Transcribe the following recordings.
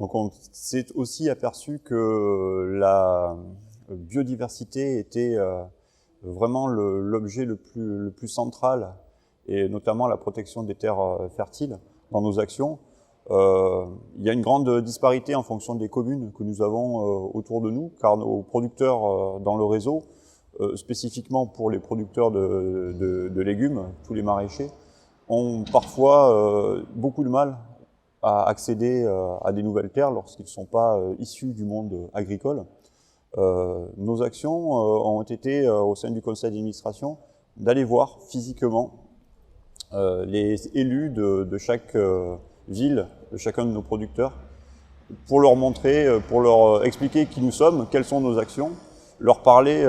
Donc on s'est aussi aperçu que la biodiversité était vraiment l'objet le plus central, et notamment la protection des terres fertiles dans nos actions. Il y a une grande disparité en fonction des communes que nous avons autour de nous, car nos producteurs dans le réseau, spécifiquement pour les producteurs de légumes, tous les maraîchers, ont parfois beaucoup de mal à accéder à des nouvelles terres lorsqu'ils ne sont pas issus du monde agricole. Nos actions ont été, au sein du conseil d'administration, d'aller voir physiquement les élus de chaque ville, de chacun de nos producteurs, pour leur montrer, pour leur expliquer qui nous sommes, quelles sont nos actions, leur parler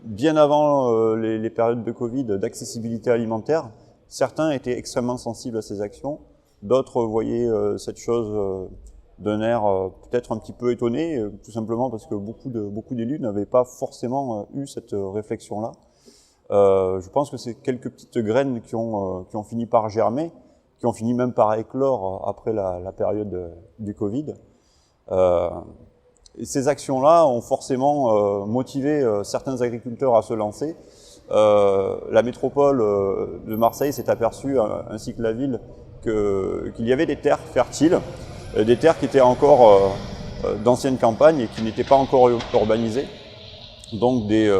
bien avant les périodes de Covid d'accessibilité alimentaire. Certains étaient extrêmement sensibles à ces actions, d'autres voyaient cette chose d'un air peut-être un petit peu étonné, tout simplement parce que beaucoup d'élus n'avaient pas forcément eu cette réflexion-là. Je pense que c'est quelques petites graines qui ont fini par germer, qui ont fini même par éclore après la période du Covid. Et ces actions-là ont forcément motivé certains agriculteurs à se lancer. La métropole de Marseille s'est aperçue, ainsi que la ville, qu'il y avait des terres fertiles, des terres qui étaient encore d'anciennes campagnes et qui n'étaient pas encore urbanisées. Donc des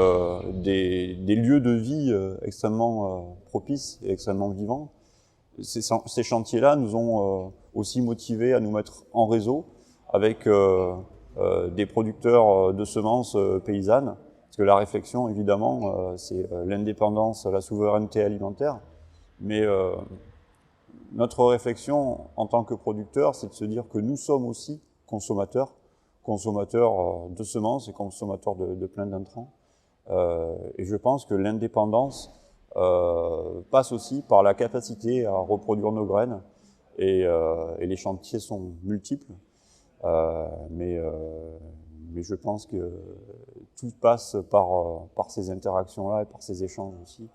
lieux de vie extrêmement propices et extrêmement vivants. Ces chantiers-là nous ont aussi motivés à nous mettre en réseau avec des producteurs de semences paysannes, parce que la réflexion, évidemment, c'est l'indépendance, la souveraineté alimentaire, mais notre réflexion en tant que producteur, c'est de se dire que nous sommes aussi consommateurs de semences et consommateurs de plein d'intrants. Et je pense que l'indépendance passe aussi par la capacité à reproduire nos graines, et les chantiers sont multiples. Mais je pense que tout passe par ces interactions-là et par ces échanges aussi,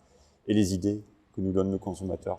et les idées que nous donnent nos consommateurs.